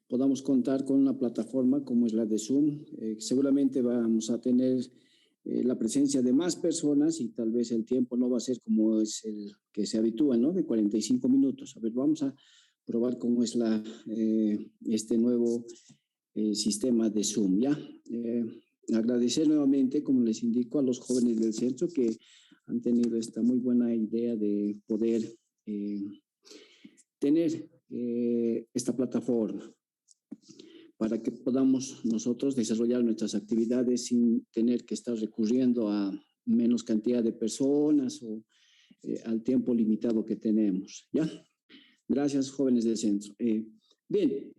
podamos contar con una plataforma como es la de Zoom. Seguramente vamos a tener la presencia de más personas y tal vez el tiempo no va a ser como es el que se habitúa, ¿no? De 45 minutos. A ver, vamos a probar cómo es este nuevo sistema de Zoom, ¿ya? Agradecer nuevamente, como les indico, a los jóvenes del centro que han tenido esta muy buena idea de poder tener esta plataforma para que podamos nosotros desarrollar nuestras actividades sin tener que estar recurriendo a menos cantidad de personas o al tiempo limitado que tenemos, ¿ya? Gracias, jóvenes del centro. Bien,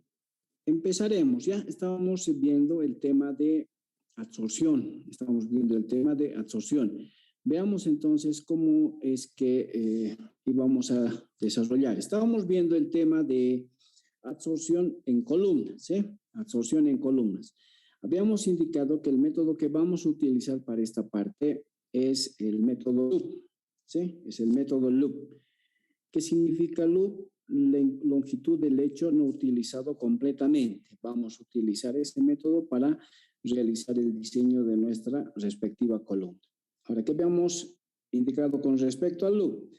empezaremos, ¿ya? Estábamos viendo el tema de absorción, Veamos entonces cómo es que íbamos a desarrollar. Estábamos viendo el tema de absorción en columnas, ¿sí? Absorción en columnas. Habíamos indicado que el método que vamos a utilizar para esta parte es el método loop, ¿sí? Es el método loop. ¿Qué significa loop? La longitud del hecho no utilizado completamente. Vamos a utilizar ese método para realizar el diseño de nuestra respectiva columna. Ahora, ¿qué habíamos indicado con respecto al loop?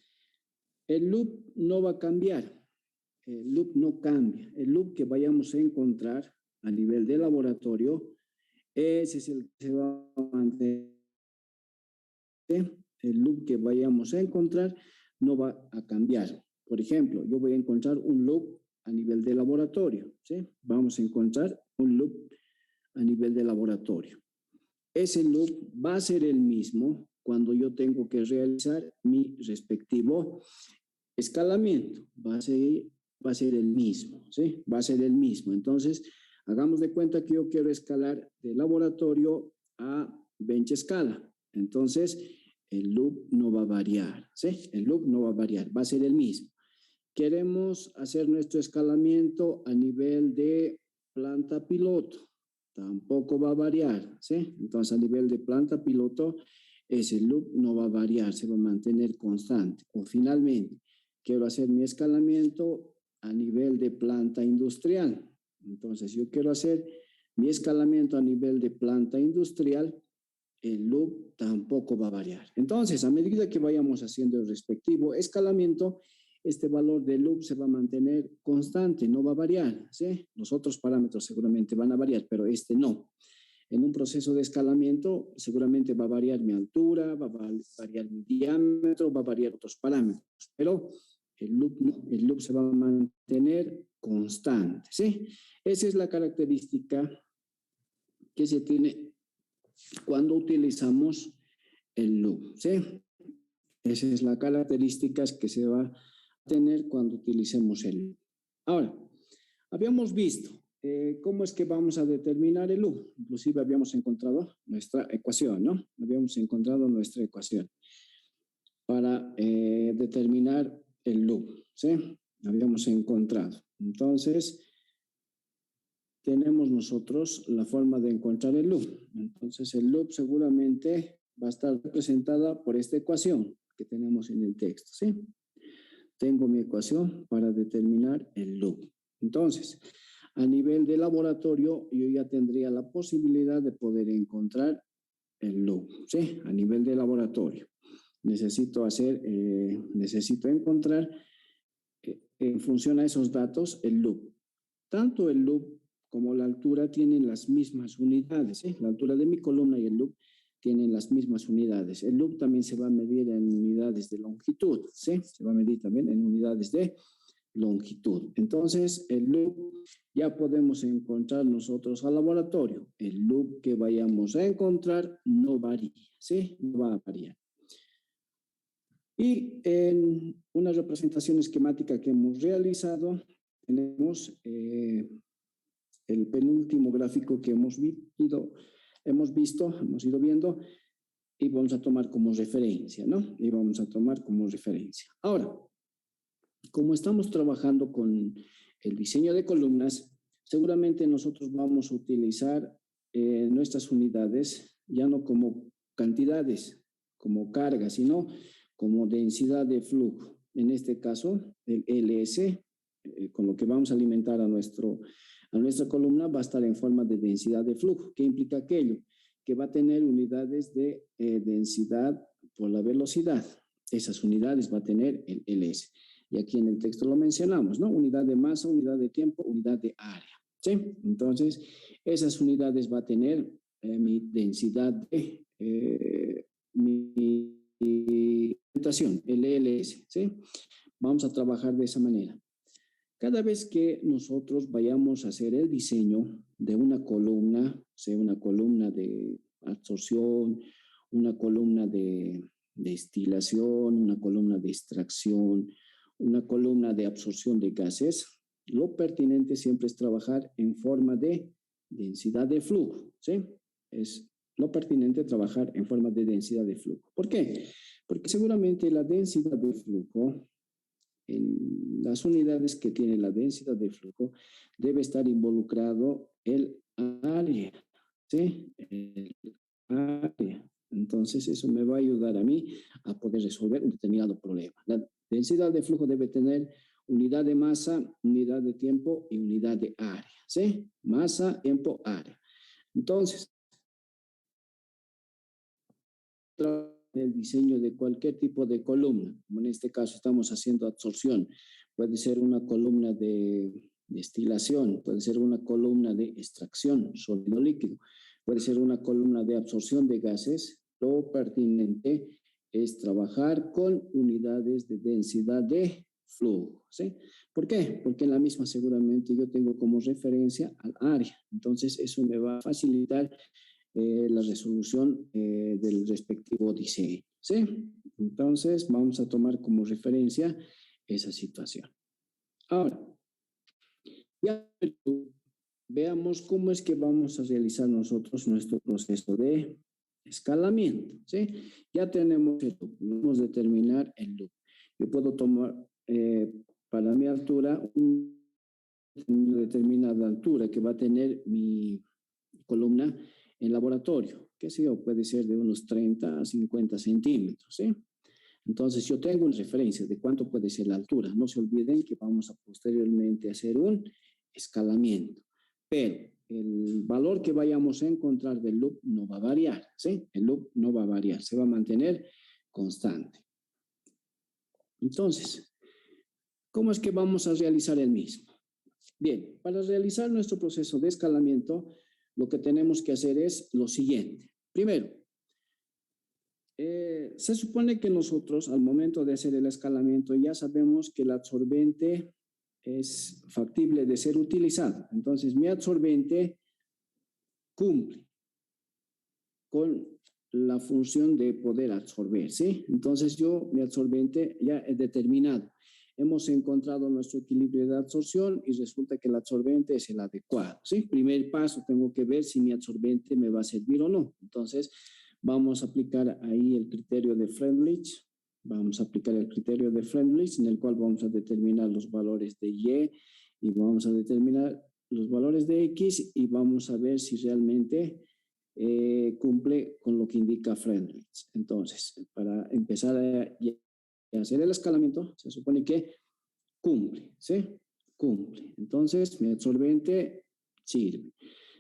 El loop no va a cambiar. El loop no cambia. El loop que vayamos a encontrar a nivel de laboratorio, ese es el que se va a mantener. El loop que vayamos a encontrar no va a cambiar. Por ejemplo, yo voy a encontrar un loop a nivel de laboratorio, ¿sí? Vamos a encontrar un loop a nivel de laboratorio. Ese loop va a ser el mismo cuando yo tengo que realizar mi respectivo escalamiento. Va a ser el mismo, ¿sí? Va a ser el mismo. Entonces, hagamos de cuenta que yo quiero escalar de laboratorio a bench escala. Entonces, el loop no va a variar, ¿sí? El loop no va a variar, va a ser el mismo. Queremos hacer nuestro escalamiento a nivel de planta piloto. Tampoco va a variar, ¿sí? Entonces, a nivel de planta piloto, ese loop no va a variar, se va a mantener constante. O finalmente, quiero hacer mi escalamiento a nivel de planta industrial. Entonces, yo quiero hacer mi escalamiento a nivel de planta industrial, el loop tampoco va a variar. Entonces, a medida que vayamos haciendo el respectivo escalamiento, este valor del loop se va a mantener constante, no va a variar, ¿sí? Los otros parámetros seguramente van a variar, pero este no. En un proceso de escalamiento seguramente va a variar mi altura, va a variar mi diámetro, va a variar otros parámetros, pero el loop no, el loop se va a mantener constante, ¿sí? Esa es la característica que se tiene cuando utilizamos el loop, ¿sí? Esa es la característica que se va a tener cuando utilicemos el loop. Ahora, habíamos visto cómo es que vamos a determinar el loop. Inclusive habíamos encontrado nuestra ecuación, ¿no? Habíamos encontrado nuestra ecuación para determinar el loop, ¿sí? Habíamos encontrado. Entonces, tenemos nosotros la forma de encontrar el loop. Entonces, el loop seguramente va a estar representada por esta ecuación que tenemos en el texto, ¿sí? Tengo mi ecuación para determinar el loop. Entonces, a nivel de laboratorio, yo ya tendría la posibilidad de poder encontrar el loop, ¿sí? A nivel de laboratorio. Necesito encontrar, en función a esos datos, el loop. Tanto el loop como la altura tienen las mismas unidades, ¿sí? La altura de mi columna y el loop tienen las mismas unidades. El loop también se va a medir en unidades de longitud, ¿sí? Se va a medir también en unidades de longitud. Entonces, el loop ya podemos encontrar nosotros al laboratorio. El loop que vayamos a encontrar no varía, ¿sí? No va a variar. Y en una representación esquemática que hemos realizado, tenemos el penúltimo gráfico que hemos ido viendo y vamos a tomar como referencia, ¿no? Y vamos a tomar como referencia. Ahora, como estamos trabajando con el diseño de columnas, seguramente nosotros vamos a utilizar nuestras unidades ya no como cantidades, como carga, sino como densidad de flujo. En este caso, el LS, con lo que vamos a alimentar a nuestra columna va a estar en forma de densidad de flujo. ¿Qué implica aquello? Que va a tener unidades de densidad por la velocidad. Esas unidades va a tener el LS. Y aquí en el texto lo mencionamos, ¿no? Unidad de masa, unidad de tiempo, unidad de área. ¿Sí? Entonces, esas unidades va a tener mi densidad de mi presentación, el LS. ¿Sí? Vamos a trabajar de esa manera. Cada vez que nosotros vayamos a hacer el diseño de una columna, sea una columna de absorción, una columna de destilación, una columna de extracción, una columna de absorción de gases, lo pertinente siempre es trabajar en forma de densidad de flujo, ¿sí? Es lo pertinente trabajar en forma de densidad de flujo. ¿Por qué? Porque seguramente la densidad de flujo, en las unidades que tiene la densidad de flujo, debe estar involucrado el área, ¿sí? El área. Entonces, eso me va a ayudar a mí a poder resolver un determinado problema. La densidad de flujo debe tener unidad de masa, unidad de tiempo y unidad de área, ¿sí? Masa, tiempo, área. Entonces, el diseño de cualquier tipo de columna, como en este caso estamos haciendo absorción, puede ser una columna de destilación, puede ser una columna de extracción, sólido líquido, puede ser una columna de absorción de gases. Lo pertinente es trabajar con unidades de densidad de flujo, ¿sí? ¿Por qué? Porque en la misma seguramente yo tengo como referencia al área, entonces eso me va a facilitar la resolución del respectivo diseño, ¿sí? Entonces, vamos a tomar como referencia esa situación. Ahora, ya veamos cómo es que vamos a realizar nosotros nuestro proceso de escalamiento, ¿sí? Ya tenemos el loop, vamos a determinar el loop. Yo puedo tomar para mi altura una determinada altura que va a tener mi columna en laboratorio, que sé yo, puede ser de unos 30 a 50 centímetros, ¿sí? Entonces yo tengo una referencia de cuánto puede ser la altura. No se olviden que vamos a posteriormente hacer un escalamiento, pero el valor que vayamos a encontrar del loop no va a variar, ¿sí? El loop no va a variar, se va a mantener constante. Entonces, ¿cómo es que vamos a realizar el mismo? Bien, para realizar nuestro proceso de escalamiento, lo que tenemos que hacer es lo siguiente. Primero, se supone que nosotros al momento de hacer el escalamiento ya sabemos que el absorbente es factible de ser utilizado. Entonces, mi absorbente cumple con la función de poder absorber, ¿sí? Entonces, mi absorbente ya es determinado. Hemos encontrado nuestro equilibrio de absorción y resulta que el absorbente es el adecuado, ¿sí? Primer paso, tengo que ver si mi absorbente me va a servir o no. Entonces, vamos a aplicar ahí el criterio de Freundlich. Vamos a aplicar el criterio de Freundlich, en el cual vamos a determinar los valores de Y y vamos a determinar los valores de X y vamos a ver si realmente cumple con lo que indica Freundlich. Entonces, para empezar a hacer el escalamiento, se supone que cumple, ¿sí? Cumple. Entonces, mi absorbente sirve.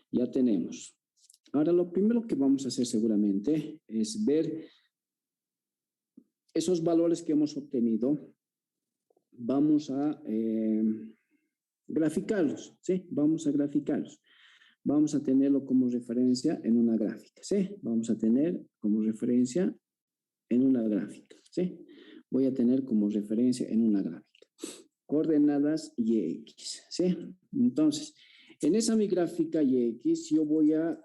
Ya tenemos. Ahora, lo primero que vamos a hacer seguramente es ver esos valores que hemos obtenido. Vamos a graficarlos, ¿sí? Vamos a graficarlos. Vamos a tenerlo como referencia en una gráfica, ¿sí? Vamos a tener como referencia en una gráfica, ¿sí? Voy a tener como referencia en una gráfica. Coordenadas y X, ¿sí? Entonces, en esa mi gráfica y X, yo voy a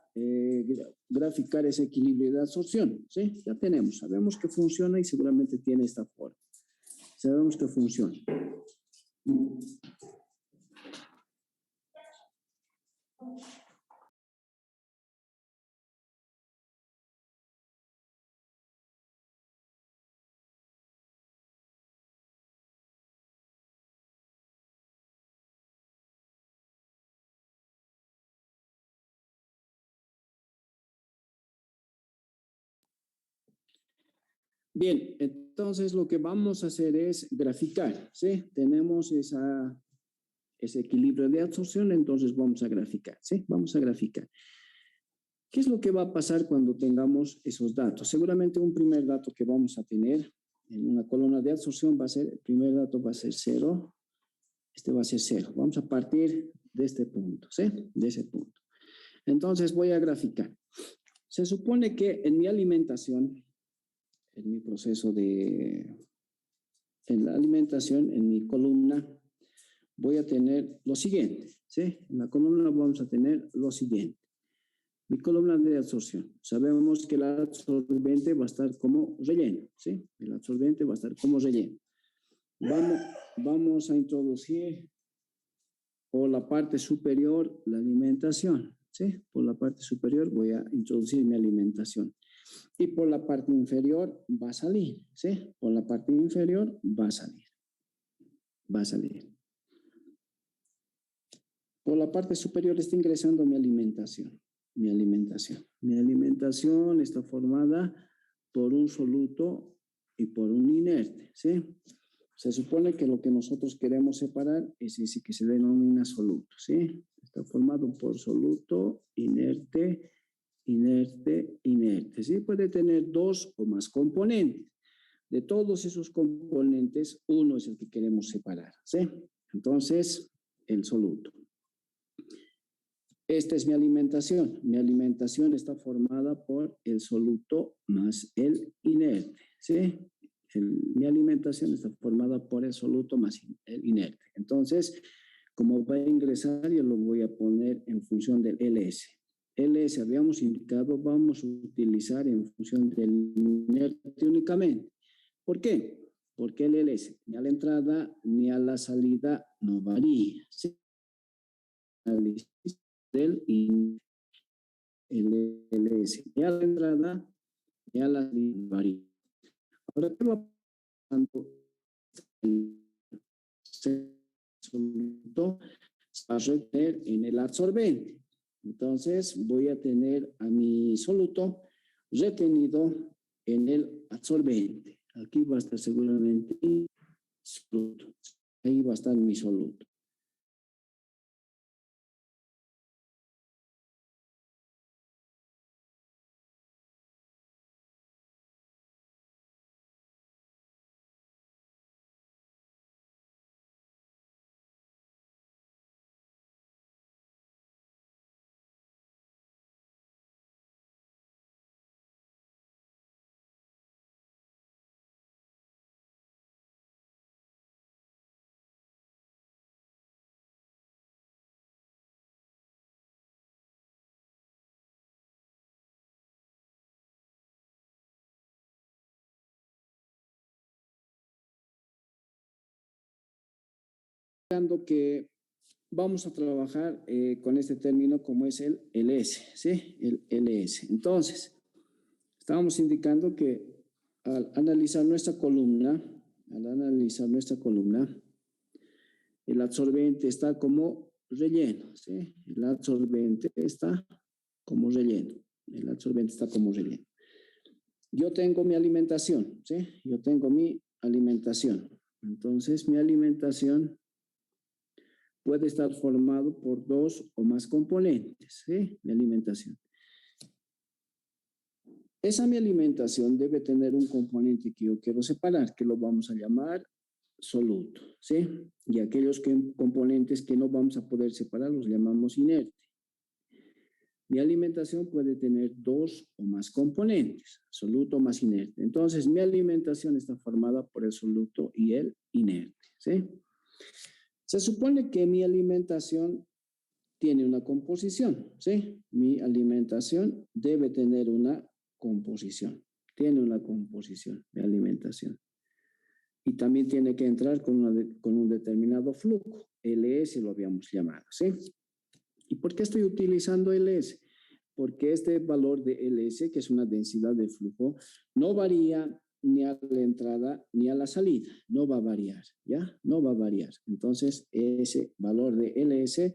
graficar ese equilibrio de absorción, ¿sí? Ya tenemos, sabemos que funciona y seguramente tiene esta forma. Sabemos que funciona. Bien, entonces lo que vamos a hacer es graficar, ¿sí? Tenemos esa ese equilibrio de absorción, entonces vamos a graficar, ¿sí? Vamos a graficar. ¿Qué es lo que va a pasar cuando tengamos esos datos? Seguramente un primer dato que vamos a tener en una columna de absorción va a ser, el primer dato va a ser 0, este va a ser 0. Vamos a partir de este punto, ¿sí? De ese punto. Entonces voy a graficar. Se supone que en mi alimentación, en mi proceso en la alimentación, en mi columna, voy a tener lo siguiente, ¿sí? En la columna vamos a tener lo siguiente. Mi columna de absorción. Sabemos que el absorbente va a estar como relleno, ¿sí? El absorbente va a estar como relleno. Vamos a introducir por la parte superior la alimentación, ¿sí? Por la parte superior voy a introducir mi alimentación. Y por la parte inferior va a salir, ¿sí? Por la parte inferior va a salir. Va a salir. Por la parte superior está ingresando mi alimentación. Mi alimentación está formada por un soluto y por un inerte, ¿sí? Se supone que lo que nosotros queremos separar es ese que se denomina soluto, ¿sí? Está formado por soluto, inerte, inerte, inerte, ¿sí? Puede tener dos o más componentes. De todos esos componentes, uno es el que queremos separar, ¿sí? Entonces, el soluto. Esta es mi alimentación. Mi alimentación está formada por el soluto más el inerte, ¿sí? Mi alimentación está formada por el soluto más el inerte. Entonces, como va a ingresar, yo lo voy a poner en función del LS. LS habíamos indicado, vamos a utilizar en función del inerte únicamente. ¿Por qué? Porque el LS ni a la entrada ni a la salida no varía, ¿sí? Del LS, ni a la entrada ni a la salida varía. Ahora, ¿qué va pasando? El soluto va a retener en el absorbente. Entonces, voy a tener a mi soluto retenido en el absorbente. Aquí va a estar seguramente mi soluto. Ahí va a estar mi soluto. Que vamos a trabajar con este término como es el LS, ¿sí? El LS. Entonces, estábamos indicando que al analizar nuestra columna, el absorbente está como relleno, ¿sí? El absorbente está como relleno. El absorbente está como relleno. Yo tengo mi alimentación, ¿sí? Yo tengo mi alimentación. Entonces, mi alimentación puede estar formado por dos o más componentes, ¿sí? Mi alimentación. Esa mi alimentación debe tener un componente que yo quiero separar, que lo vamos a llamar soluto, ¿sí? Y aquellos componentes que no vamos a poder separar los llamamos inerte. Mi alimentación puede tener dos o más componentes, soluto más inerte. Entonces, mi alimentación está formada por el soluto y el inerte, ¿sí? Se supone que mi alimentación tiene una composición, ¿sí? Mi alimentación debe tener una composición. Tiene una composición de alimentación. Y también tiene que entrar con un determinado flujo. LS lo habíamos llamado, ¿sí? ¿Y por qué estoy utilizando LS? Porque este valor de LS, que es una densidad de flujo, no varía ni a la entrada ni a la salida. No va a variar, ¿ya? No va a variar. Entonces, ese valor de LS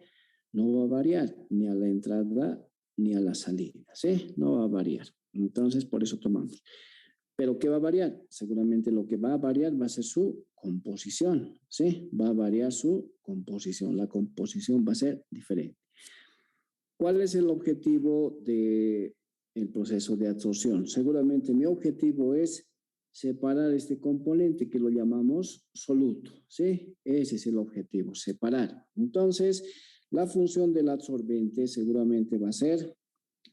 no va a variar ni a la entrada ni a la salida, ¿sí? No va a variar. Entonces, por eso tomamos. ¿Pero qué va a variar? Seguramente lo que va a variar va a ser su composición, ¿sí? Va a variar su composición. La composición va a ser diferente. ¿Cuál es el objetivo del proceso de absorción? Seguramente mi objetivo es separar este componente que lo llamamos soluto, ¿sí? Ese es el objetivo, separar. Entonces, la función del absorbente seguramente va a ser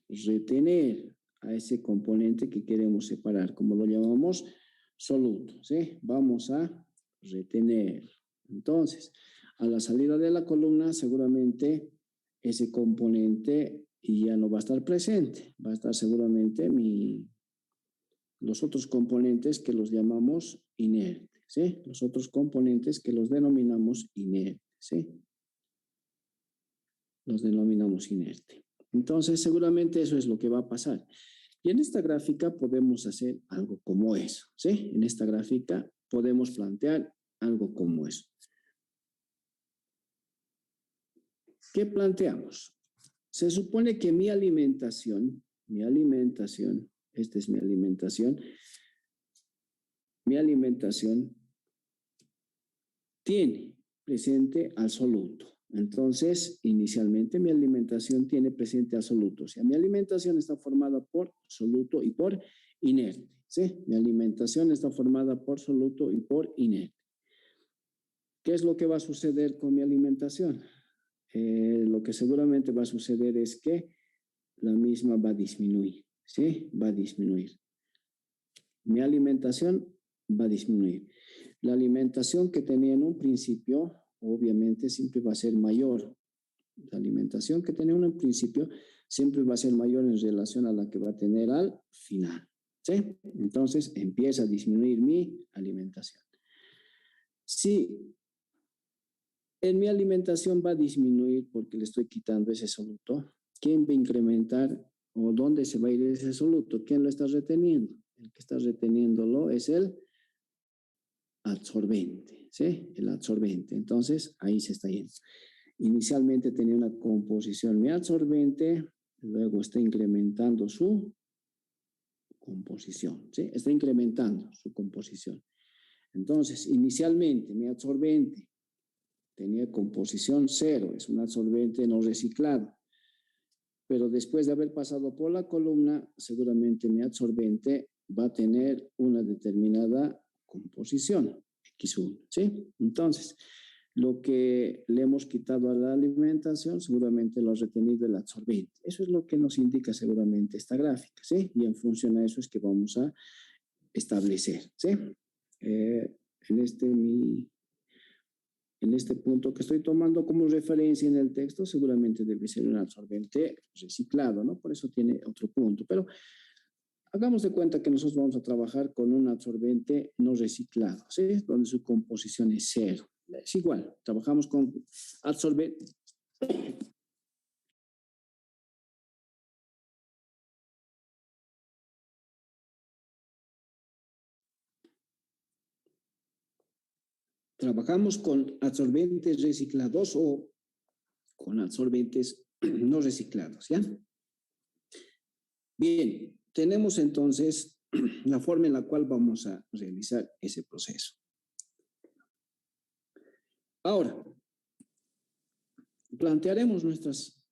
retener a ese componente que queremos separar, como lo llamamos soluto, ¿sí? Vamos a retener. Entonces, a la salida de la columna, seguramente ese componente ya no va a estar presente, va a estar seguramente los otros componentes que los llamamos inertes, ¿sí? Los otros componentes que los denominamos inertes, ¿sí? Los denominamos inertes. Entonces, seguramente eso es lo que va a pasar. Y en esta gráfica podemos hacer algo como eso, ¿sí? En esta gráfica podemos plantear algo como eso. ¿Qué planteamos? Se supone que mi alimentación, esta es mi alimentación tiene presente al soluto. Entonces, inicialmente mi alimentación tiene presente al soluto. O sea, mi alimentación está formada por soluto y por inerte, ¿sí? Mi alimentación está formada por soluto y por inerte. ¿Qué es lo que va a suceder con mi alimentación? Lo que seguramente va a suceder es que la misma va a disminuir, ¿sí? Va a disminuir. Mi alimentación va a disminuir. La alimentación que tenía en un principio, obviamente, siempre va a ser mayor. La alimentación que tenía en un principio siempre va a ser mayor en relación a la que va a tener al final, ¿sí? Entonces, empieza a disminuir mi alimentación. Si en mi alimentación va a disminuir porque le estoy quitando ese soluto, ¿quién va a incrementar o dónde se va a ir ese soluto? ¿Quién lo está reteniendo? El que está reteniéndolo es el absorbente, ¿sí? El absorbente. Entonces, ahí se está yendo. Inicialmente tenía una composición mi absorbente, luego está incrementando su composición, ¿sí? Está incrementando su composición. Entonces, inicialmente mi absorbente tenía composición 0, es un absorbente no reciclado. Pero después de haber pasado por la columna, seguramente mi absorbente va a tener una determinada composición, X1, ¿sí? Entonces, lo que le hemos quitado a la alimentación, seguramente lo ha retenido el absorbente. Eso es lo que nos indica seguramente esta gráfica, ¿sí? Y en función a eso es que vamos a establecer, ¿sí? En este punto que estoy tomando como referencia en el texto, seguramente debe ser un absorbente reciclado, ¿no? Por eso tiene otro punto. Pero hagamos de cuenta que nosotros vamos a trabajar con un absorbente no reciclado, ¿sí? Donde su composición es 0. Es igual, trabajamos con absorbente. Trabajamos con absorbentes reciclados o con absorbentes no reciclados, ¿ya? Bien, tenemos entonces la forma en la cual vamos a realizar ese proceso. Ahora, plantearemos nuestras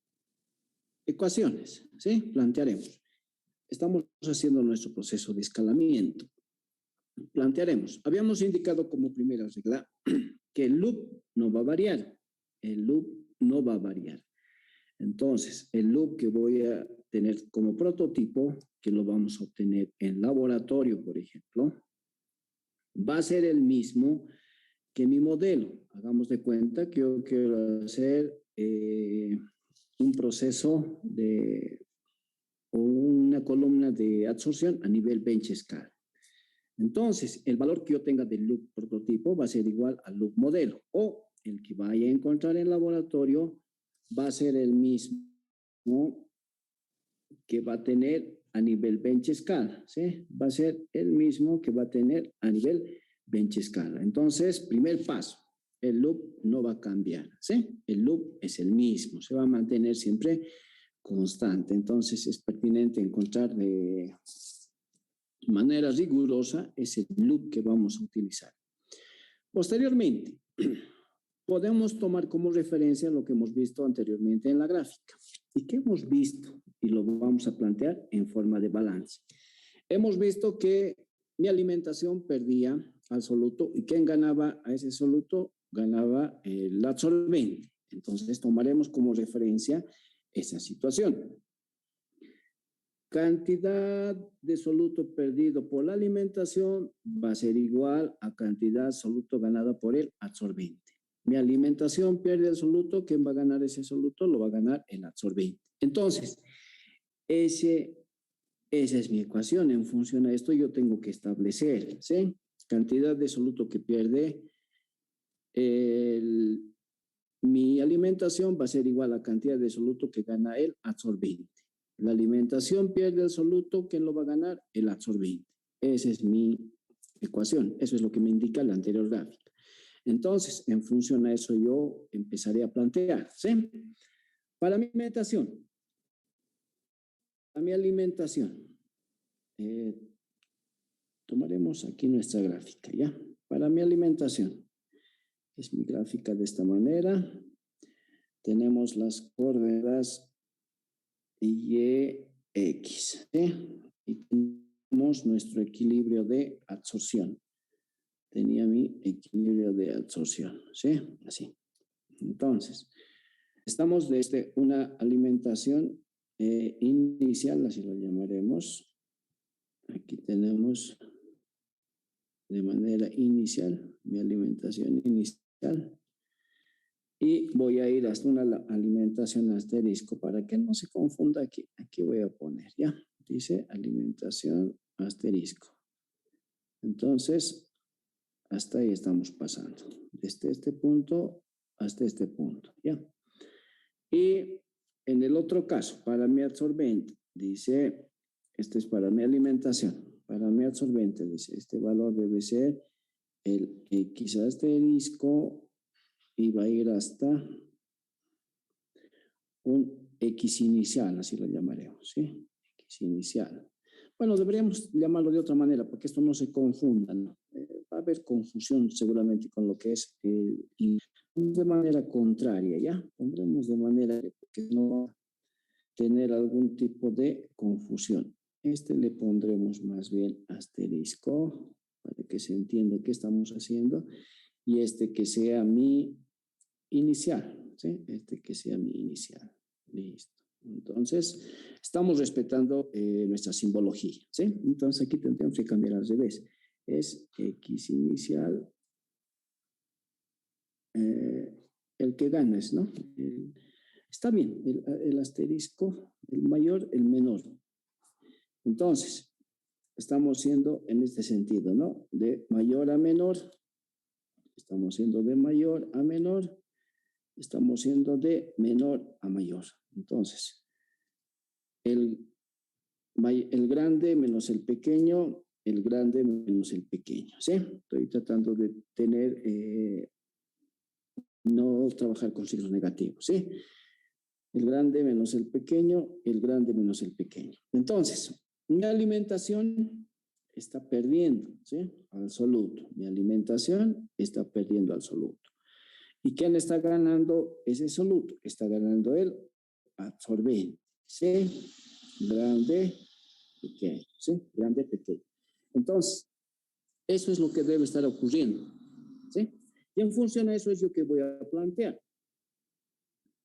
ecuaciones, ¿sí? Plantearemos. Estamos haciendo nuestro proceso de escalamiento. Plantearemos. Habíamos indicado como primera regla que el loop no va a variar. El loop no va a variar. Entonces, el loop que voy a tener como prototipo, que lo vamos a obtener en laboratorio, por ejemplo, va a ser el mismo que mi modelo. Hagamos de cuenta que yo quiero hacer un proceso o una columna de absorción a nivel bench scale. Entonces, el valor que yo tenga del loop prototipo va a ser igual al loop modelo, o el que vaya a encontrar en laboratorio va a ser el mismo que va a tener a nivel bench scale, ¿sí? Va a ser el mismo que va a tener a nivel bench scale. Entonces, primer paso, el loop no va a cambiar, ¿sí? El loop es el mismo, se va a mantener siempre constante. Entonces, es pertinente encontrar manera rigurosa es el loop que vamos a utilizar. Posteriormente, podemos tomar como referencia lo que hemos visto anteriormente en la gráfica. ¿Y qué hemos visto? Y lo vamos a plantear en forma de balance. Hemos visto que mi alimentación perdía al soluto y ¿quién ganaba a ese soluto? Ganaba el absorbente. Entonces tomaremos como referencia esa situación. Cantidad de soluto perdido por la alimentación va a ser igual a cantidad de soluto ganada por el absorbente. Mi alimentación pierde el soluto, ¿quién va a ganar ese soluto? Lo va a ganar el absorbente. Entonces, esa es mi ecuación. En función a esto yo tengo que establecer, ¿sí? Cantidad de soluto que pierde mi alimentación va a ser igual a cantidad de soluto que gana el absorbente. La alimentación pierde el soluto, ¿quién lo va a ganar? El absorbente. Esa es mi ecuación. Eso es lo que me indica la anterior gráfica. Entonces, en función a eso yo empezaré a plantear, ¿sí? Para mi alimentación, tomaremos aquí nuestra gráfica, ¿ya? Para mi alimentación, es mi gráfica de esta manera. Tenemos las coordenadas y X, ¿sí? Y tenemos nuestro equilibrio de absorción. Tenía mi equilibrio de absorción, ¿sí? Así. Entonces, estamos desde una alimentación inicial, así lo llamaremos. Aquí tenemos de manera inicial, mi alimentación inicial. Y voy a ir hasta una alimentación asterisco para que no se confunda aquí. Aquí voy a poner, ¿ya? Dice alimentación asterisco. Entonces, hasta ahí estamos pasando. Desde este punto hasta este punto, ¿ya? Y en el otro caso, para mi absorbente, dice, este es para mi alimentación. Para mi absorbente, dice, este valor debe ser el X asterisco y va a ir hasta un X inicial, así lo llamaremos, ¿sí? X inicial. Bueno, deberíamos llamarlo de otra manera, porque esto no se confunda, ¿no? Va a haber confusión seguramente con lo que es de manera contraria, ¿ya? Pondremos de manera que no va a tener algún tipo de confusión. Este le pondremos más bien asterisco, para que se entienda qué estamos haciendo, y este que sea mi inicial, ¿sí? Este que sea mi inicial. Listo. Entonces, estamos respetando nuestra simbología, ¿sí? Entonces, aquí tendríamos que cambiar al revés. Es X inicial, el que gana es, ¿no? Está bien, el asterisco, el mayor, el menor. Entonces, estamos siendo en este sentido, ¿no? De mayor a menor, estamos siendo de mayor a menor, estamos siendo de menor a mayor. Entonces, el grande menos el pequeño, el grande menos el pequeño, ¿sí? Estoy tratando de tener, no trabajar con signos negativos, ¿sí? El grande menos el pequeño, el grande menos el pequeño. Entonces, mi alimentación está perdiendo, ¿sí? Al soluto. Mi alimentación está perdiendo al soluto. ¿Y quién está ganando ese soluto? Está ganando el absorbente, ¿sí? Grande, pequeño, ¿sí? Grande, pequeño. Entonces, eso es lo que debe estar ocurriendo, ¿sí? Y en función a eso es lo que voy a plantear.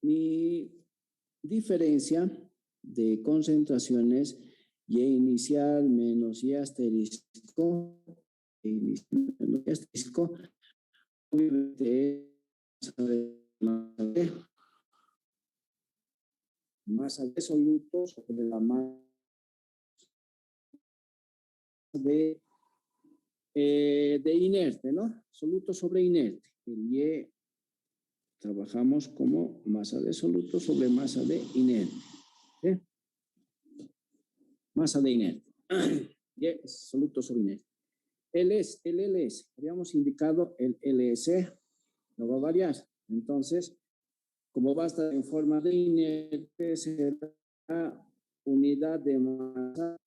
Mi diferencia de concentraciones Y inicial menos Y asterisco, inicial menos Y asterisco, obviamente es masa de soluto sobre la masa de inerte, ¿no? Soluto sobre inerte. El Y trabajamos como masa de soluto sobre masa de inerte. ¿Sí? Masa de inerte. Y es soluto sobre inerte. El LS, habíamos indicado el LS, no va a variar. Entonces, como va a estar en forma de inerte, será unidad de masa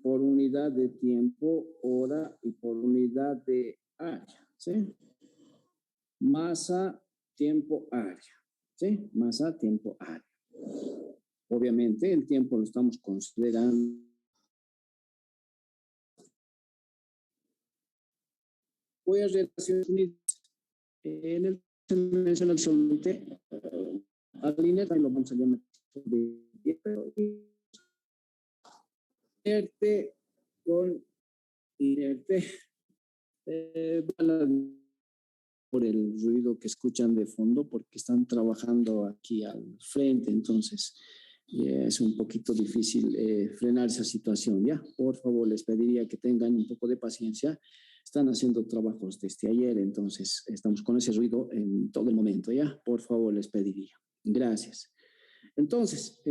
por unidad de tiempo, hora y por unidad de área, ¿sí? Masa, tiempo, área, ¿sí? Masa, tiempo, área. Obviamente el tiempo lo estamos considerando. Voy a relaciones unidas. En el menciono absolutamente al inerte lo vamos a llamar de inerte con inerte. Por el ruido que escuchan de fondo porque están trabajando aquí al frente, entonces es un poquito difícil frenar esa situación, ¿ya? Por favor, les pediría que tengan un poco de paciencia. Están haciendo trabajos desde ayer, entonces estamos con ese ruido en todo el momento, ¿ya? Por favor, les pediría. Gracias. Entonces,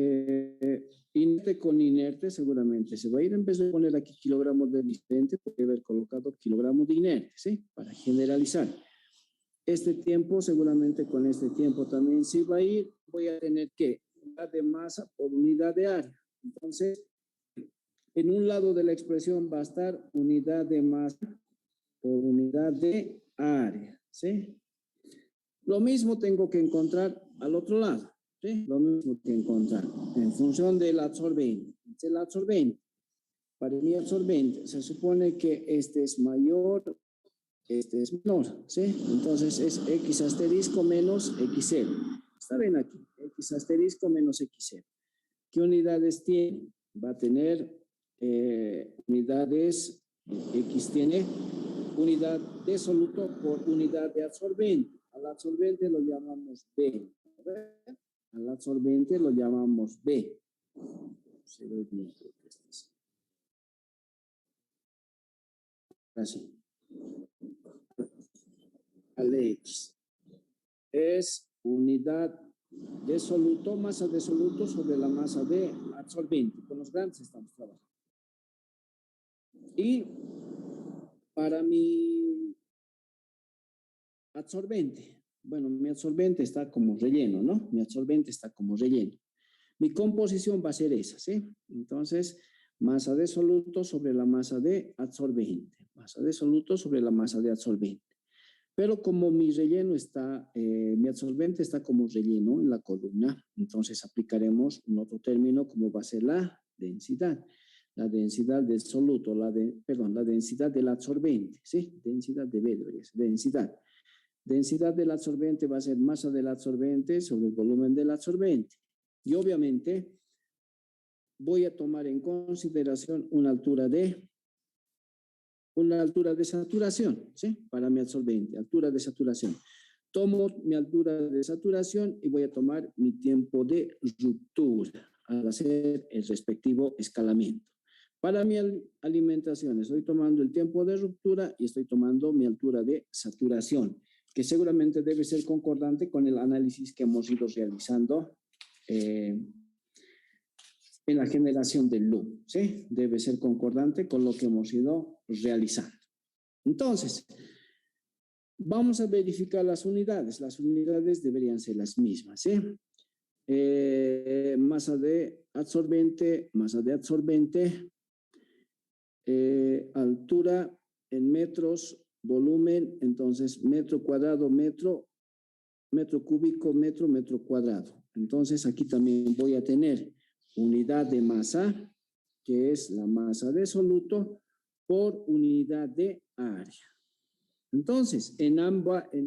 inerte con inerte seguramente se va a ir, en vez de poner aquí kilogramos de diferente, podría haber colocado kilogramos de inerte, ¿sí? Para generalizar. Este tiempo, seguramente con este tiempo también se va a ir, voy a tener que unidad de masa por unidad de área. Entonces, en un lado de la expresión va a estar unidad de masa por unidad de área, ¿sí? Lo mismo tengo que encontrar al otro lado, ¿sí? Lo mismo que encontrar en función del absorbente. El absorbente, para mi absorbente, se supone que este es mayor, este es menor, ¿sí? Entonces es X asterisco menos XL. Está bien aquí, X asterisco menos XL. ¿Qué unidades tiene? Va a tener unidades, X tiene unidad de soluto por unidad de absorbente. Al absorbente lo llamamos B. Al absorbente lo llamamos B. Se ve bien, creo que este es. Así. Al X. Es unidad de soluto, masa de soluto sobre la masa de absorbente. Con los grandes estamos trabajando. Y para mi absorbente, bueno, mi absorbente está como relleno, ¿no? Mi absorbente está como relleno. Mi composición va a ser esa, ¿sí? Entonces, masa de soluto sobre la masa de absorbente. Masa de soluto sobre la masa de absorbente. Pero como mi relleno está, mi absorbente está como relleno en la columna, entonces aplicaremos un otro término como va a ser la densidad. La densidad del soluto, la densidad del absorbente, ¿sí? Densidad de B, densidad. Densidad del absorbente va a ser masa del absorbente sobre el volumen del absorbente. Y obviamente voy a tomar en consideración una altura de saturación, ¿sí? Para mi absorbente, altura de saturación. Tomo mi altura de saturación y voy a tomar mi tiempo de ruptura al hacer el respectivo escalamiento. Para mi alimentación estoy tomando el tiempo de ruptura y estoy tomando mi altura de saturación, que seguramente debe ser concordante con el análisis que hemos ido realizando en la generación del loop, ¿sí? Debe ser concordante con lo que hemos ido realizando. Entonces, vamos a verificar las unidades. Las unidades deberían ser las mismas, ¿sí? Masa de absorbente, altura en metros, volumen, entonces metro cuadrado, metro cúbico, metro cuadrado. Entonces aquí también voy a tener unidad de masa, que es la masa de soluto, por unidad de área. Entonces, en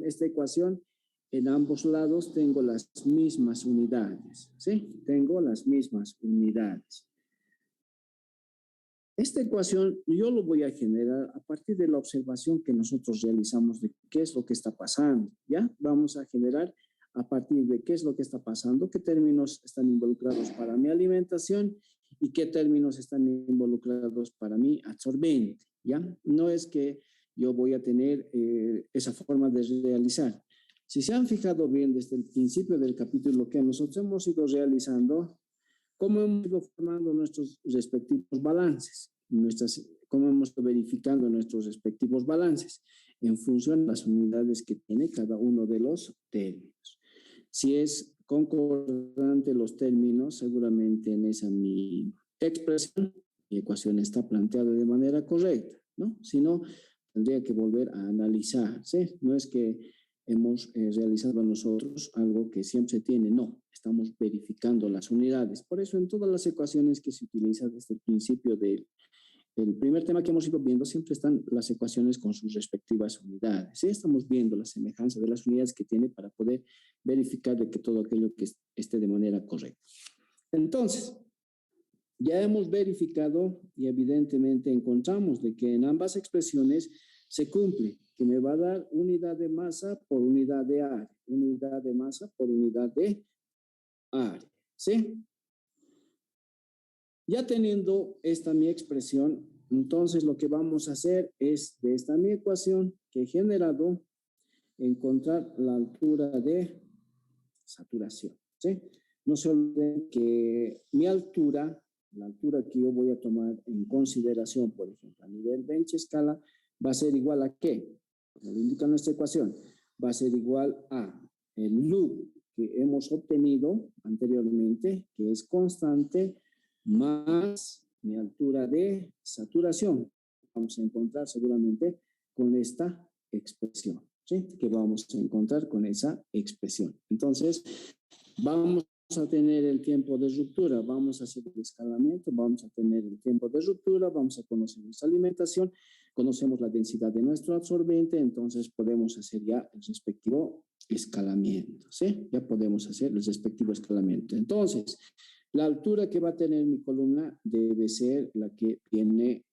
esta ecuación, en ambos lados tengo las mismas unidades, ¿sí? Tengo las mismas unidades. Esta ecuación yo lo voy a generar a partir de la observación que nosotros realizamos de qué es lo que está pasando, ¿ya? Vamos a generar a partir de qué es lo que está pasando, qué términos están involucrados para mi alimentación y qué términos están involucrados para mi absorbente, ¿ya? No es que yo voy a tener esa forma de realizar. Si se han fijado bien desde el principio del capítulo que nosotros hemos ido realizando, cómo hemos ido formando nuestros respectivos balances, cómo hemos ido verificando nuestros respectivos balances en función de las unidades que tiene cada uno de los términos. Si es concordante los términos, seguramente en esa mi expresión mi ecuación está planteada de manera correcta, ¿no? Si no, tendría que volver a analizar, ¿sí? No es que hemos realizado nosotros algo que siempre se tiene, no, estamos verificando las unidades. Por eso en todas las ecuaciones que se utilizan desde el principio del el primer tema que hemos ido viendo, siempre están las ecuaciones con sus respectivas unidades. ¿Sí? Estamos viendo la semejanza de las unidades que tiene para poder verificar de que todo aquello que esté de manera correcta. Entonces, ya hemos verificado y evidentemente encontramos de que en ambas expresiones se cumple, que me va a dar unidad de masa por unidad de área, unidad de masa por unidad de área. ¿Sí? Ya teniendo esta mi expresión, entonces lo que vamos a hacer es de esta mi ecuación que he generado, encontrar la altura de saturación, ¿sí? No se olviden que mi altura, la altura que yo voy a tomar en consideración, por ejemplo, a nivel bench escala, va a ser igual a ¿qué? Como lo indica nuestra ecuación, va a ser igual a el loop que hemos obtenido anteriormente, que es constante, más mi altura de saturación. Vamos a encontrar seguramente con esta expresión, ¿sí? Que vamos a encontrar con esa expresión. Entonces, vamos a tener el tiempo de ruptura, vamos a hacer el escalamiento, vamos a tener el tiempo de ruptura, vamos a conocer nuestra alimentación, conocemos la densidad de nuestro absorbente, entonces podemos hacer ya el respectivo escalamiento, ¿sí? Ya podemos hacer el respectivo escalamiento. Entonces, la altura que va a tener mi columna debe ser la que viene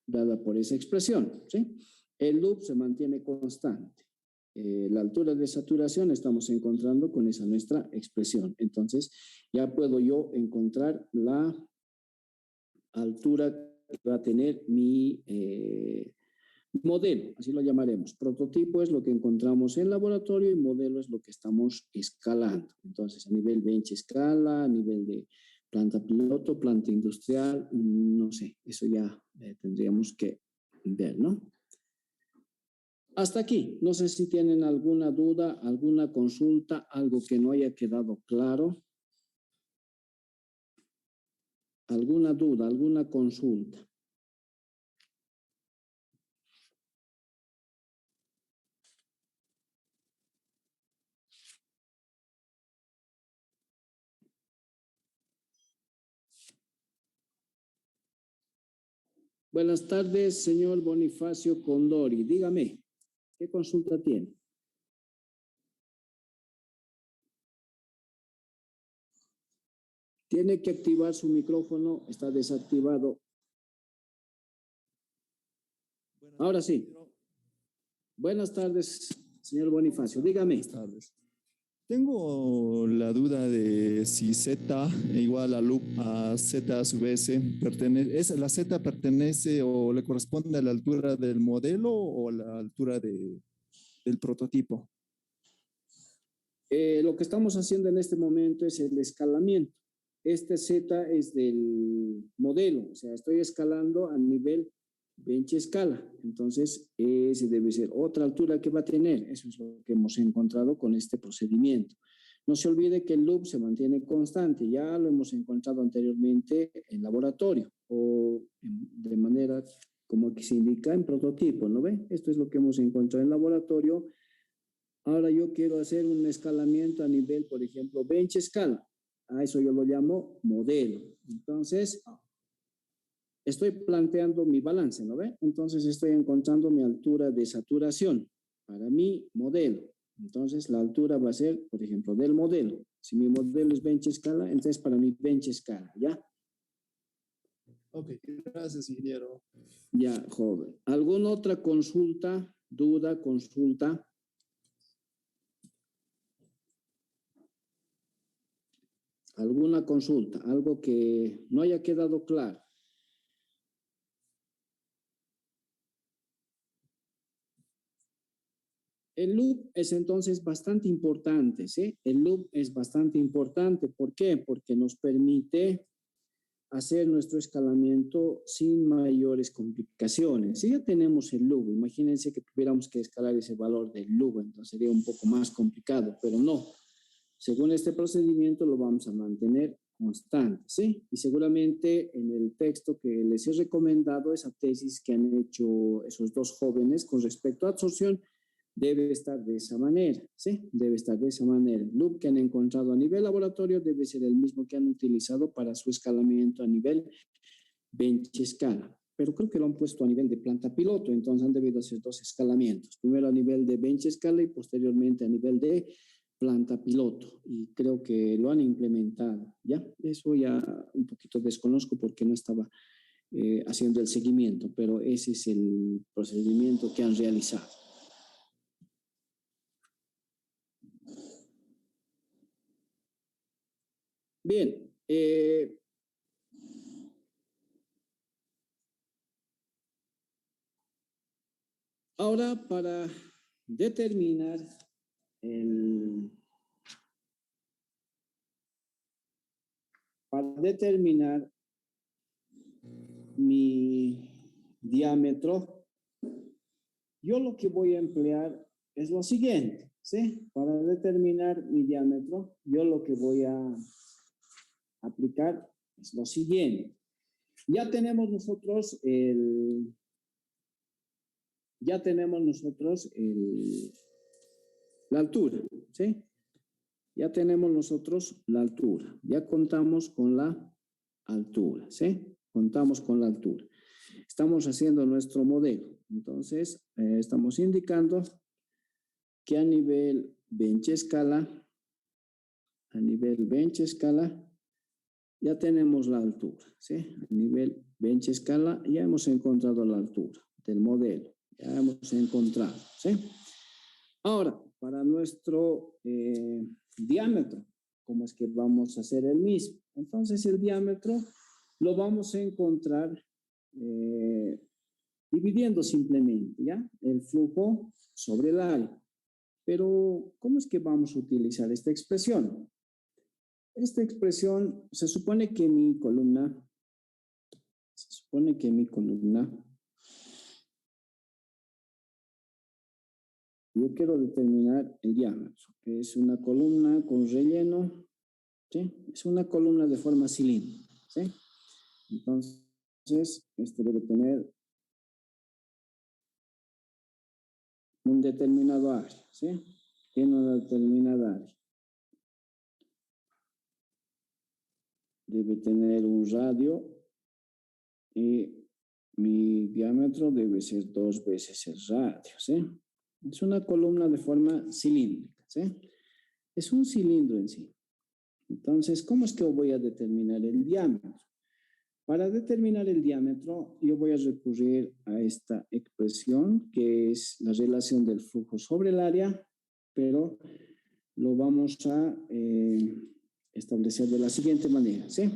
dada por esa expresión, ¿sí? El loop se mantiene constante. La altura de saturación estamos encontrando con esa nuestra expresión. Entonces, ya puedo yo encontrar la altura que va a tener mi modelo, así lo llamaremos. Prototipo es lo que encontramos en laboratorio y modelo es lo que estamos escalando. Entonces, a nivel bench escala, a nivel de planta piloto, planta industrial, no sé, eso ya tendríamos que ver, ¿no? Hasta aquí, no sé si tienen alguna duda, alguna consulta, algo que no haya quedado claro. ¿Alguna duda, alguna consulta? Buenas tardes, señor Bonifacio Condori. Dígame, ¿qué consulta tiene? Tiene que activar su micrófono, está desactivado. Ahora sí. Buenas tardes, señor Bonifacio. Dígame. Buenas tardes. Tengo la duda de si Z igual a loop a Z a su vez pertenece, ¿la Z pertenece o le corresponde a la altura del modelo o a la altura del prototipo? Lo que estamos haciendo en este momento es el escalamiento. Este Z es del modelo, o sea, estoy escalando a nivel bench escala. Entonces, ese debe ser otra altura que va a tener. Eso es lo que hemos encontrado con este procedimiento. No se olvide que el loop se mantiene constante. Ya lo hemos encontrado anteriormente en laboratorio o de manera como que se indica en prototipo, ¿no ve? Esto es lo que hemos encontrado en laboratorio. Ahora yo quiero hacer un escalamiento a nivel, por ejemplo, bench escala. A eso yo lo llamo modelo. Entonces, estoy planteando mi balance, ¿no ve? Entonces estoy encontrando mi altura de saturación para mi modelo. Entonces la altura va a ser, por ejemplo, del modelo. Si mi modelo es bench escala, entonces para mi bench escala, ¿ya? Ok, gracias, ingeniero. Ya, joven. ¿Alguna otra consulta, duda, consulta? ¿Alguna consulta? Algo que no haya quedado claro. El loop es entonces bastante importante, ¿sí? El loop es bastante importante. ¿Por qué? Porque nos permite hacer nuestro escalamiento sin mayores complicaciones. Si ya tenemos el loop, imagínense que tuviéramos que escalar ese valor del loop, entonces sería un poco más complicado, pero no. Según este procedimiento lo vamos a mantener constante, ¿sí? Y seguramente en el texto que les he recomendado, esa tesis que han hecho esos dos jóvenes con respecto a absorción, debe estar de esa manera, ¿sí? Debe estar de esa manera. El loop que han encontrado a nivel laboratorio debe ser el mismo que han utilizado para su escalamiento a nivel bench escala. Pero creo que lo han puesto a nivel de planta piloto, entonces han debido hacer dos escalamientos. Primero a nivel de bench escala y posteriormente a nivel de planta piloto. Y creo que lo han implementado, ¿ya? Eso ya un poquito desconozco porque no estaba haciendo el seguimiento, pero ese es el procedimiento que han realizado. Bien, ahora para determinar mi diámetro, yo lo que voy a emplear es lo siguiente, ¿sí? Para determinar mi diámetro, yo lo que voy a aplicar es lo siguiente. Ya tenemos nosotros la altura, ¿sí? Ya tenemos nosotros la altura, ya contamos con la altura, ¿sí? Contamos con la altura. Estamos haciendo nuestro modelo, entonces estamos indicando que a nivel bench escala, ya tenemos la altura, ¿sí? A nivel bench escala ya hemos encontrado la altura del modelo, ya hemos encontrado, ¿sí? Ahora, para nuestro diámetro, ¿cómo es que vamos a hacer el mismo? Entonces, el diámetro lo vamos a encontrar dividiendo simplemente, ¿ya? El flujo sobre el área. Pero, ¿cómo es que vamos a utilizar esta expresión? Esta expresión, se supone que mi columna, yo quiero determinar el diámetro. Es una columna con relleno, ¿sí? Es una columna de forma cilíndrica, ¿sí? Entonces, este debe tener un determinado área, ¿sí? Tiene una determinada área. Debe tener un radio y mi diámetro debe ser 2 veces el radio, ¿sí? Es una columna de forma cilíndrica, ¿sí? Es un cilindro en sí. Entonces, ¿cómo es que voy a determinar el diámetro? Para determinar el diámetro, yo voy a recurrir a esta expresión, que es la relación del flujo sobre el área, pero lo vamos a establecer de la siguiente manera, ¿sí?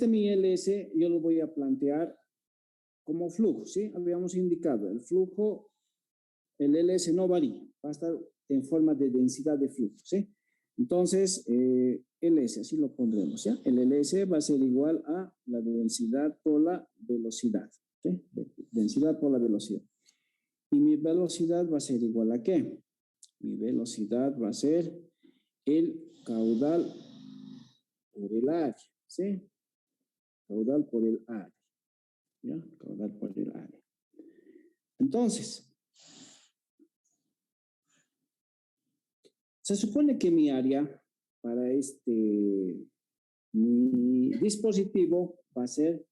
Mi LS yo lo voy a plantear como flujo, ¿sí? Habíamos indicado, el flujo, el LS no varía, va a estar en forma de densidad de flujo, ¿sí? Entonces, LS, así lo pondremos, ¿ya? El LS va a ser igual a la densidad por la velocidad, ¿sí? Densidad por la velocidad. Y mi velocidad va a ser igual a ¿qué? Mi velocidad va a ser el caudal por el área, ¿sí? Caudal por el área, ¿ya? Caudal por el área. Entonces, se supone que mi área para mi dispositivo va a ser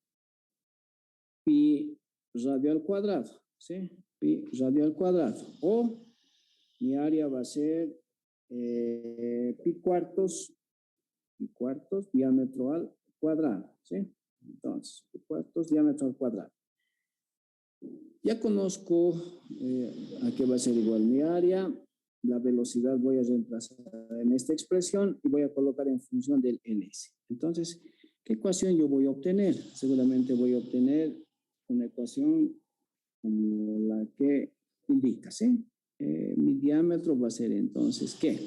pi radio al cuadrado, ¿sí? Pi radio al cuadrado. O mi área va a ser pi cuartos diámetro al cuadrado, ¿sí? Entonces, pi cuartos diámetro al cuadrado. Ya conozco a qué va a ser igual mi área. La velocidad voy a reemplazar en esta expresión y voy a colocar en función del LS. Entonces, ¿qué ecuación yo voy a obtener? Seguramente voy a obtener una ecuación como la que indica, ¿sí? Mi diámetro va a ser entonces, ¿qué?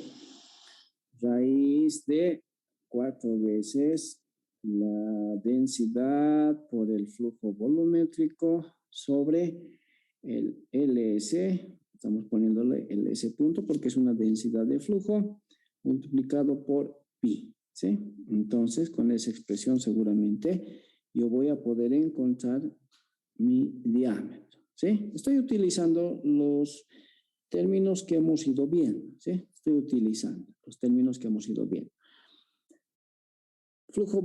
Raíz de 4 veces la densidad por el flujo volumétrico sobre el LS, estamos poniéndole LS punto porque es una densidad de flujo, multiplicado por pi, ¿sí? Entonces, con esa expresión seguramente yo voy a poder encontrar mi diámetro, ¿sí? Estoy utilizando los términos que hemos ido viendo, ¿sí? Estoy utilizando los términos que hemos ido viendo. Flujo,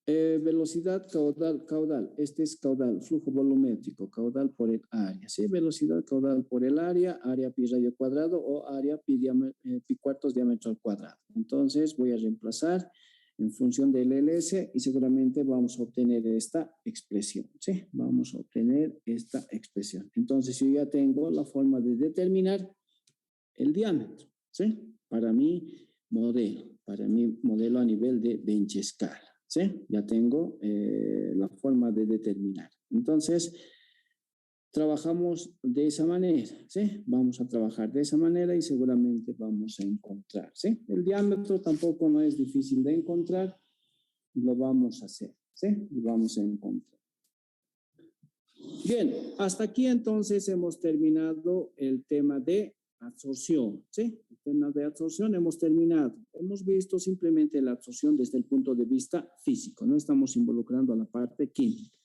velocidad caudal. Este es caudal, flujo volumétrico, caudal por el área, ¿sí? Velocidad caudal por el área pi radio cuadrado o área pi cuartos diámetro al cuadrado. Entonces voy a reemplazar en función del LS y seguramente vamos a obtener esta expresión, ¿sí? Vamos a obtener esta expresión. Entonces yo ya tengo la forma de determinar el diámetro, ¿sí? Para mi modelo a nivel de bench escala, ¿sí? Ya tengo la forma de determinar. Entonces, trabajamos de esa manera, ¿sí? Vamos a trabajar de esa manera y seguramente vamos a encontrar, ¿sí? El diámetro tampoco no es difícil de encontrar, lo vamos a hacer, ¿sí? Lo vamos a encontrar. Bien, hasta aquí entonces hemos terminado el tema de absorción, ¿sí? El tema de absorción hemos terminado. Hemos visto simplemente la absorción desde el punto de vista físico, no estamos involucrando a la parte química.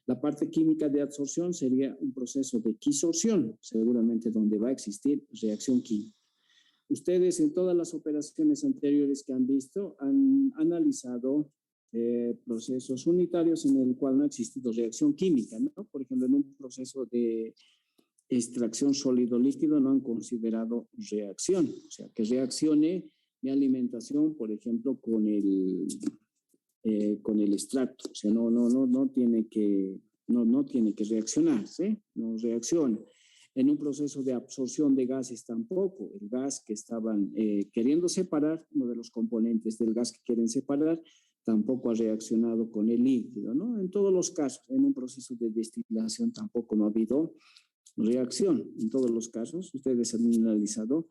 La parte química de absorción sería un proceso de quisorción, seguramente donde va a existir reacción química. Ustedes en todas las operaciones anteriores que han visto han analizado procesos unitarios en el cual no ha existido reacción química, ¿no? Por ejemplo, en un proceso de extracción sólido-líquido no han considerado reacción, o sea, que reaccione mi alimentación, por ejemplo, con el extracto, o sea, no tiene que reaccionar, ¿sí? No reacciona. En un proceso de absorción de gases tampoco, el gas que estaban queriendo separar, uno de los componentes del gas que quieren separar, tampoco ha reaccionado con el líquido, ¿no? En todos los casos, en un proceso de destilación tampoco no ha habido reacción. En todos los casos, ustedes han analizado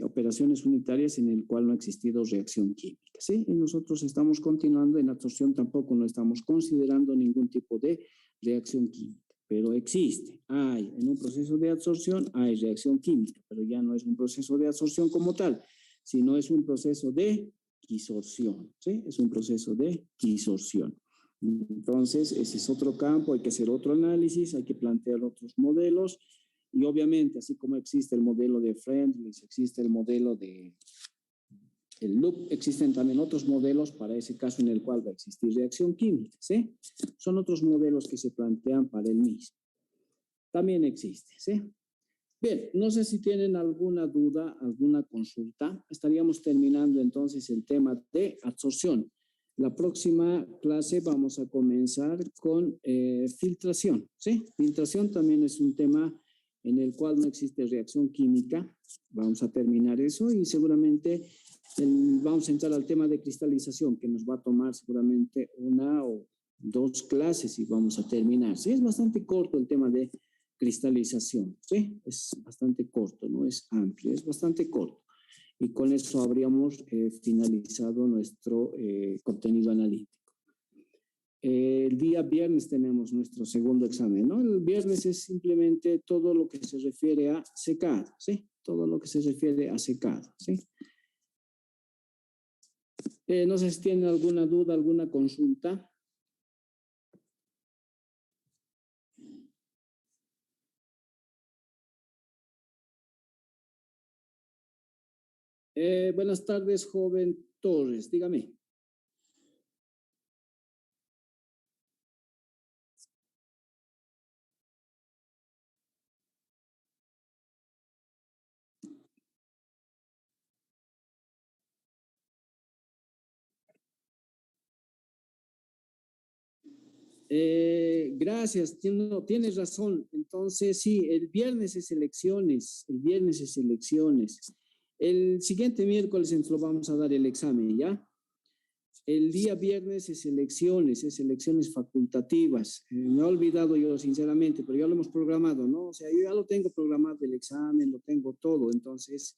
operaciones unitarias en el cual no ha existido reacción química, ¿sí? Y nosotros estamos continuando en absorción, tampoco no estamos considerando ningún tipo de reacción química, pero existe, en un proceso de absorción hay reacción química, pero ya no es un proceso de absorción como tal, sino es un proceso de quisorción, ¿sí? Es un proceso de quisorción. Entonces, ese es otro campo, hay que hacer otro análisis, hay que plantear otros modelos y obviamente, así como existe el modelo de Friendly, existe el modelo de el loop, existen también otros modelos para ese caso en el cual va a existir reacción química, ¿sí? Son otros modelos que se plantean para el mismo. También existe, ¿sí? Bien, no sé si tienen alguna duda, alguna consulta. Estaríamos terminando entonces el tema de absorción. La próxima clase vamos a comenzar con filtración, ¿sí? Filtración también es un tema en el cual no existe reacción química. Vamos a terminar eso y seguramente vamos a entrar al tema de cristalización, que nos va a tomar seguramente una o dos clases y vamos a terminar. Sí, es bastante corto el tema de cristalización, ¿sí? Es bastante corto, no es amplio, es bastante corto. Y con eso habríamos finalizado nuestro contenido analítico. El día viernes tenemos nuestro segundo examen, ¿no? El viernes es simplemente todo lo que se refiere a secado, ¿sí? Todo lo que se refiere a secado, ¿sí? No sé si tienen alguna duda, alguna consulta. Buenas tardes, joven Torres, dígame. Gracias, tienes razón. Entonces, sí, el viernes es elecciones, El siguiente miércoles lo vamos a dar el examen, ¿ya? El día viernes es elecciones facultativas. Me he olvidado yo, sinceramente, pero ya lo hemos programado, ¿no? O sea, yo ya lo tengo programado el examen, lo tengo todo. Entonces,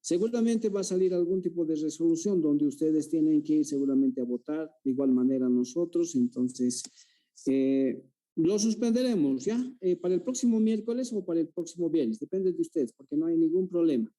seguramente va a salir algún tipo de resolución donde ustedes tienen que ir seguramente a votar, de igual manera nosotros. Entonces, lo suspenderemos, ¿ya? Para el próximo miércoles o para el próximo viernes, depende de ustedes, porque no hay ningún problema.